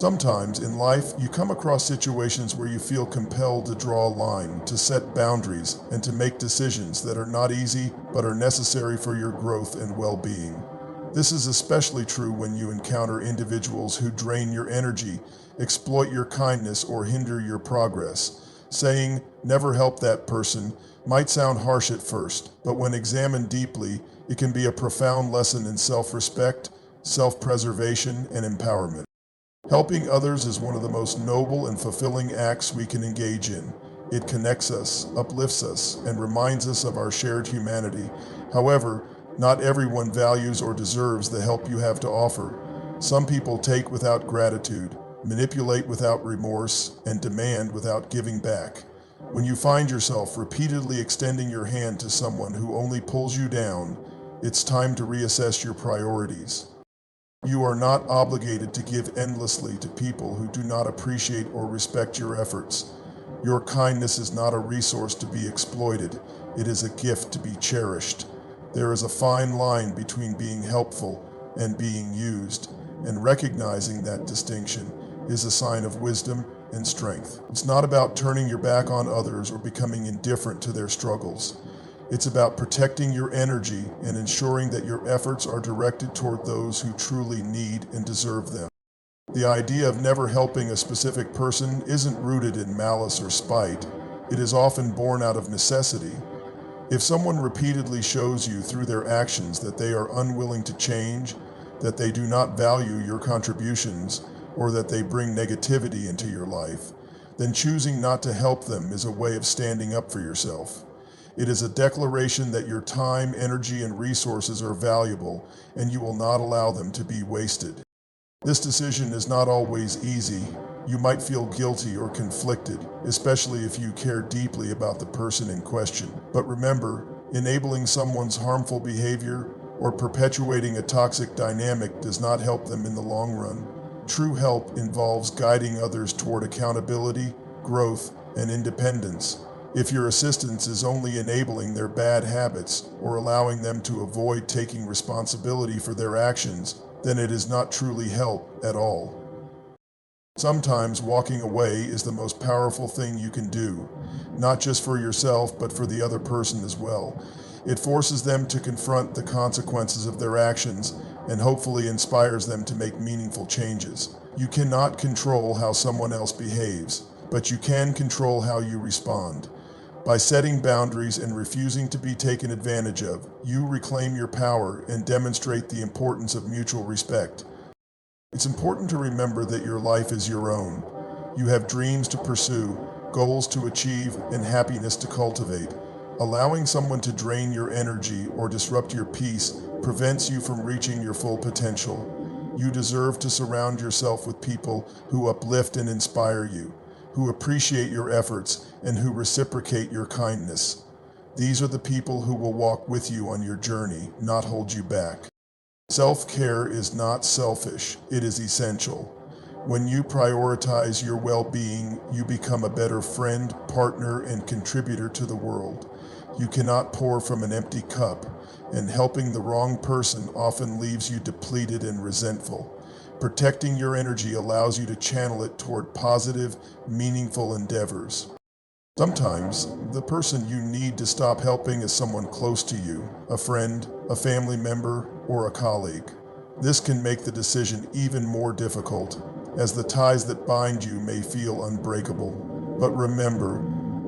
Sometimes in life, you come across situations where you feel compelled to draw a line, to set boundaries, and to make decisions that are not easy but are necessary for your growth and well-being. This is especially true when you encounter individuals who drain your energy, exploit your kindness, or hinder your progress. Saying, "never help that person," might sound harsh at first, but when examined deeply, it can be a profound lesson in self-respect, self-preservation, and empowerment. Helping others is one of the most noble and fulfilling acts we can engage in. It connects us, uplifts us, and reminds us of our shared humanity. However, not everyone values or deserves the help you have to offer. Some people take without gratitude, manipulate without remorse, and demand without giving back. When you find yourself repeatedly extending your hand to someone who only pulls you down, it's time to reassess your priorities. You are not obligated to give endlessly to people who do not appreciate or respect your efforts. Your kindness is not a resource to be exploited. It is a gift to be cherished. There is a fine line between being helpful and being used, and recognizing that distinction is a sign of wisdom and strength. It's not about turning your back on others or becoming indifferent to their struggles. It's about protecting your energy and ensuring that your efforts are directed toward those who truly need and deserve them. The idea of never helping a specific person isn't rooted in malice or spite. It is often born out of necessity. If someone repeatedly shows you through their actions that they are unwilling to change, that they do not value your contributions, or that they bring negativity into your life, then choosing not to help them is a way of standing up for yourself. It is a declaration that your time, energy, and resources are valuable, and you will not allow them to be wasted. This decision is not always easy. You might feel guilty or conflicted, especially if you care deeply about the person in question. But remember, enabling someone's harmful behavior or perpetuating a toxic dynamic does not help them in the long run. True help involves guiding others toward accountability, growth, and independence. If your assistance is only enabling their bad habits or allowing them to avoid taking responsibility for their actions, then it is not truly help at all. Sometimes walking away is the most powerful thing you can do, not just for yourself, but for the other person as well. It forces them to confront the consequences of their actions and hopefully inspires them to make meaningful changes. You cannot control how someone else behaves, but you can control how you respond. By setting boundaries and refusing to be taken advantage of, you reclaim your power and demonstrate the importance of mutual respect. It's important to remember that your life is your own. You have dreams to pursue, goals to achieve, and happiness to cultivate. Allowing someone to drain your energy or disrupt your peace prevents you from reaching your full potential. You deserve to surround yourself with people who uplift and inspire you, who appreciate your efforts, and who reciprocate your kindness. These are the people who will walk with you on your journey, not hold you back. Self-care is not selfish, it is essential. When you prioritize your well-being, you become a better friend, partner, and contributor to the world. You cannot pour from an empty cup, and helping the wrong person often leaves you depleted and resentful. Protecting your energy allows you to channel it toward positive, meaningful endeavors. Sometimes, the person you need to stop helping is someone close to you, a friend, a family member, or a colleague. This can make the decision even more difficult, as the ties that bind you may feel unbreakable. But remember,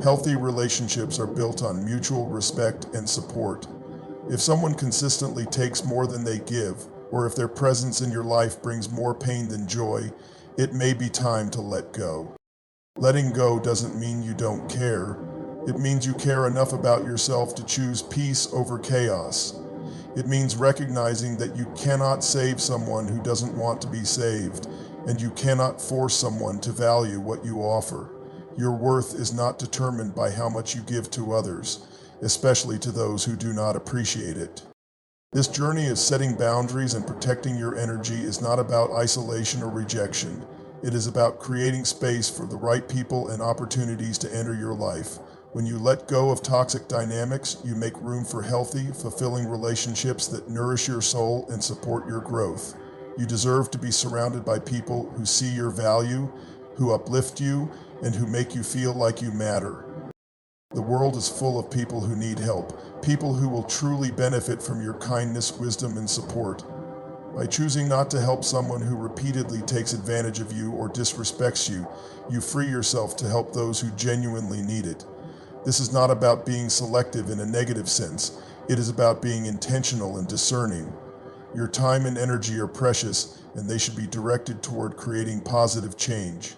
healthy relationships are built on mutual respect and support. If someone consistently takes more than they give, or if their presence in your life brings more pain than joy, it may be time to let go. Letting go doesn't mean you don't care. It means you care enough about yourself to choose peace over chaos. It means recognizing that you cannot save someone who doesn't want to be saved, and you cannot force someone to value what you offer. Your worth is not determined by how much you give to others, especially to those who do not appreciate it. This journey of setting boundaries and protecting your energy is not about isolation or rejection. It is about creating space for the right people and opportunities to enter your life. When you let go of toxic dynamics, you make room for healthy, fulfilling relationships that nourish your soul and support your growth. You deserve to be surrounded by people who see your value, who uplift you, and who make you feel like you matter. The world is full of people who need help, people who will truly benefit from your kindness, wisdom, and support. By choosing not to help someone who repeatedly takes advantage of you or disrespects you, you free yourself to help those who genuinely need it. This is not about being selective in a negative sense. It is about being intentional and discerning. Your time and energy are precious, and they should be directed toward creating positive change.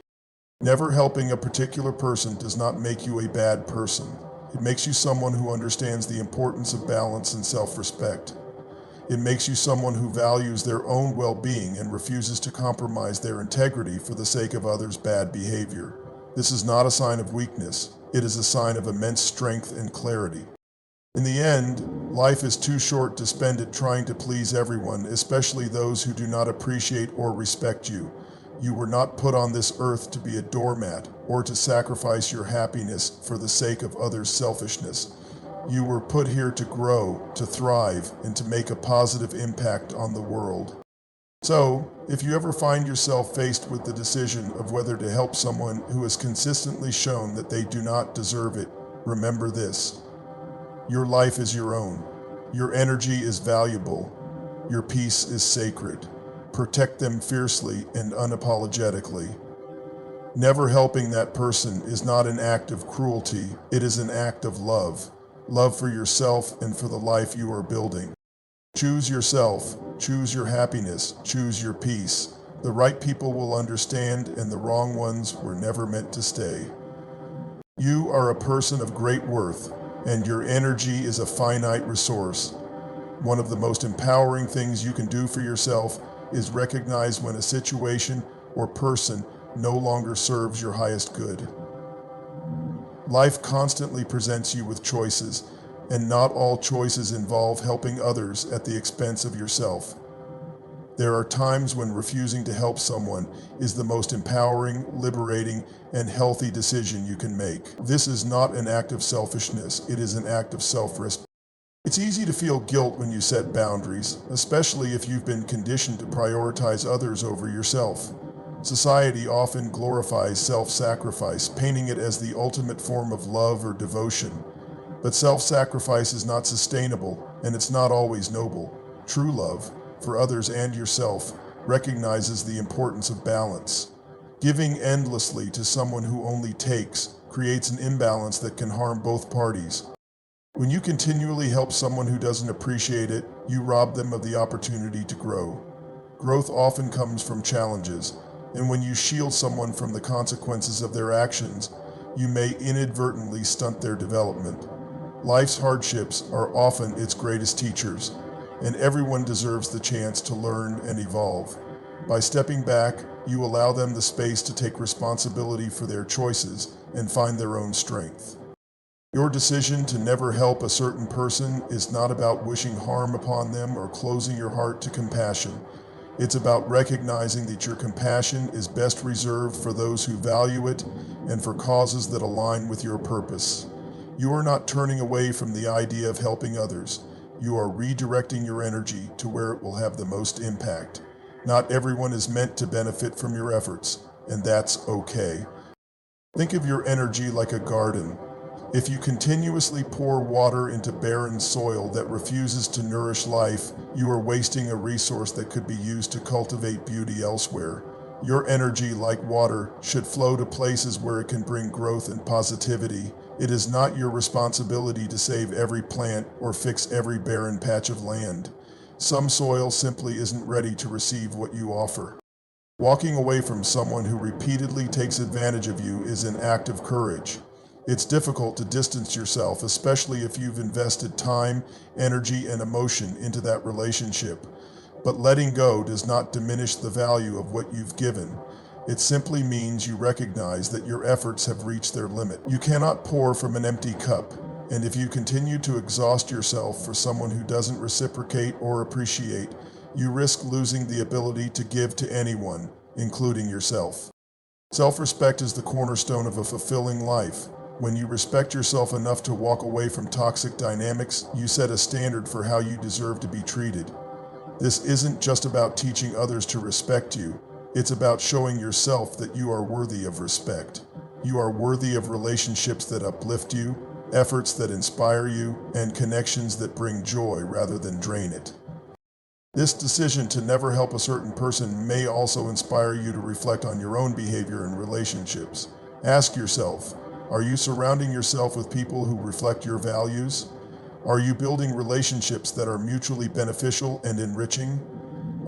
Never helping a particular person does not make you a bad person. It makes you someone who understands the importance of balance and self-respect. It makes you someone who values their own well-being and refuses to compromise their integrity for the sake of others' bad behavior. This is not a sign of weakness. It is a sign of immense strength and clarity. In the end, life is too short to spend it trying to please everyone, especially those who do not appreciate or respect you. You were not put on this earth to be a doormat or to sacrifice your happiness for the sake of others' selfishness. You were put here to grow, to thrive, and to make a positive impact on the world. So, if you ever find yourself faced with the decision of whether to help someone who has consistently shown that they do not deserve it, remember this. Your life is your own. Your energy is valuable. Your peace is sacred. Protect them fiercely and unapologetically. Never helping that person is not an act of cruelty, it is an act of love. Love for yourself and for the life you are building. Choose yourself, choose your happiness, choose your peace. The right people will understand, and the wrong ones were never meant to stay. You are a person of great worth, and your energy is a finite resource. One of the most empowering things you can do for yourself is recognize when a situation or person no longer serves your highest good. Life constantly presents you with choices, and not all choices involve helping others at the expense of yourself. There are times when refusing to help someone is the most empowering, liberating, and healthy decision you can make. This is not an act of selfishness, it is an act of self-respect. It's easy to feel guilt when you set boundaries, especially if you've been conditioned to prioritize others over yourself. Society often glorifies self-sacrifice, painting it as the ultimate form of love or devotion. But self-sacrifice is not sustainable, and it's not always noble. True love, for others and yourself, recognizes the importance of balance. Giving endlessly to someone who only takes creates an imbalance that can harm both parties. When you continually help someone who doesn't appreciate it, you rob them of the opportunity to grow. Growth often comes from challenges, and when you shield someone from the consequences of their actions, you may inadvertently stunt their development. Life's hardships are often its greatest teachers, and everyone deserves the chance to learn and evolve. By stepping back, you allow them the space to take responsibility for their choices and find their own strength. Your decision to never help a certain person is not about wishing harm upon them or closing your heart to compassion. It's about recognizing that your compassion is best reserved for those who value it and for causes that align with your purpose. You are not turning away from the idea of helping others. You are redirecting your energy to where it will have the most impact. Not everyone is meant to benefit from your efforts, and that's okay. Think of your energy like a garden. If you continuously pour water into barren soil that refuses to nourish life, you are wasting a resource that could be used to cultivate beauty elsewhere. Your energy, like water, should flow to places where it can bring growth and positivity. It is not your responsibility to save every plant or fix every barren patch of land. Some soil simply isn't ready to receive what you offer. Walking away from someone who repeatedly takes advantage of you is an act of courage. It's difficult to distance yourself, especially if you've invested time, energy, and emotion into that relationship. But letting go does not diminish the value of what you've given. It simply means you recognize that your efforts have reached their limit. You cannot pour from an empty cup, and if you continue to exhaust yourself for someone who doesn't reciprocate or appreciate, you risk losing the ability to give to anyone, including yourself. Self-respect is the cornerstone of a fulfilling life. When you respect yourself enough to walk away from toxic dynamics, you set a standard for how you deserve to be treated. This isn't just about teaching others to respect you. It's about showing yourself that you are worthy of respect. You are worthy of relationships that uplift you, efforts that inspire you, and connections that bring joy rather than drain it. This decision to never help a certain person may also inspire you to reflect on your own behavior and relationships. Ask yourself, are you surrounding yourself with people who reflect your values? Are you building relationships that are mutually beneficial and enriching?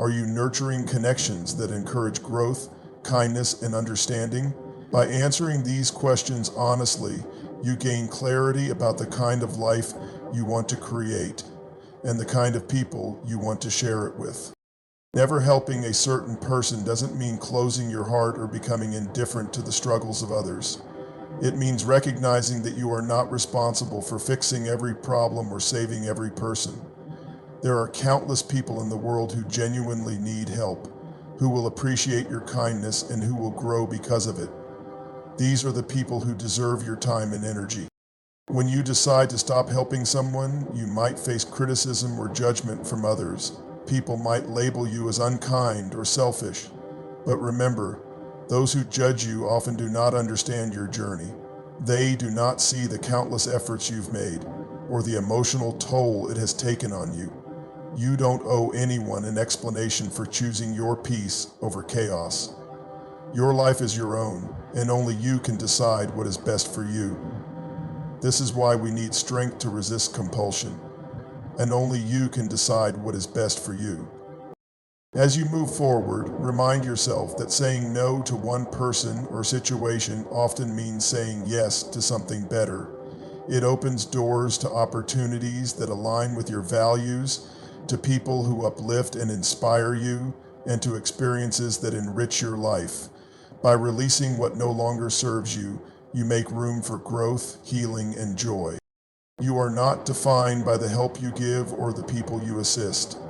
Are you nurturing connections that encourage growth, kindness, and understanding? By answering these questions honestly, you gain clarity about the kind of life you want to create and the kind of people you want to share it with. Never helping a certain person doesn't mean closing your heart or becoming indifferent to the struggles of others. It means recognizing that you are not responsible for fixing every problem or saving every person. There are countless people in the world who genuinely need help, who will appreciate your kindness and who will grow because of it. These are the people who deserve your time and energy. When you decide to stop helping someone, you might face criticism or judgment from others. People might label you as unkind or selfish. But remember, those who judge you often do not understand your journey. They do not see the countless efforts you've made or the emotional toll it has taken on you. You don't owe anyone an explanation for choosing your peace over chaos. Your life is your own, and only you can decide what is best for you. This is why we need strength to resist compulsion, and only you can decide what is best for you. As you move forward, remind yourself that saying no to one person or situation often means saying yes to something better. It opens doors to opportunities that align with your values, to people who uplift and inspire you, and to experiences that enrich your life. By releasing what no longer serves you, you make room for growth, healing, and joy. You are not defined by the help you give or the people you assist.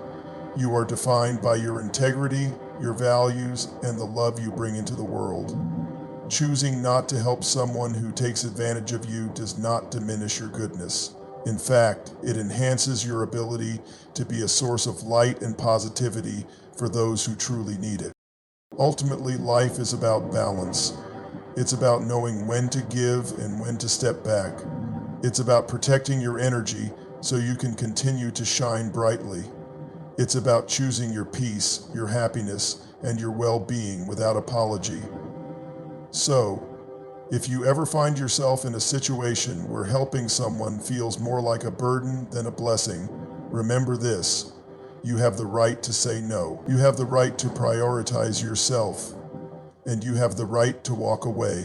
You are defined by your integrity, your values, and the love you bring into the world. Choosing not to help someone who takes advantage of you does not diminish your goodness. In fact, it enhances your ability to be a source of light and positivity for those who truly need it. Ultimately, life is about balance. It's about knowing when to give and when to step back. It's about protecting your energy so you can continue to shine brightly. It's about choosing your peace, your happiness, and your well-being without apology. So, if you ever find yourself in a situation where helping someone feels more like a burden than a blessing, remember this: you have the right to say no. You have the right to prioritize yourself, and you have the right to walk away.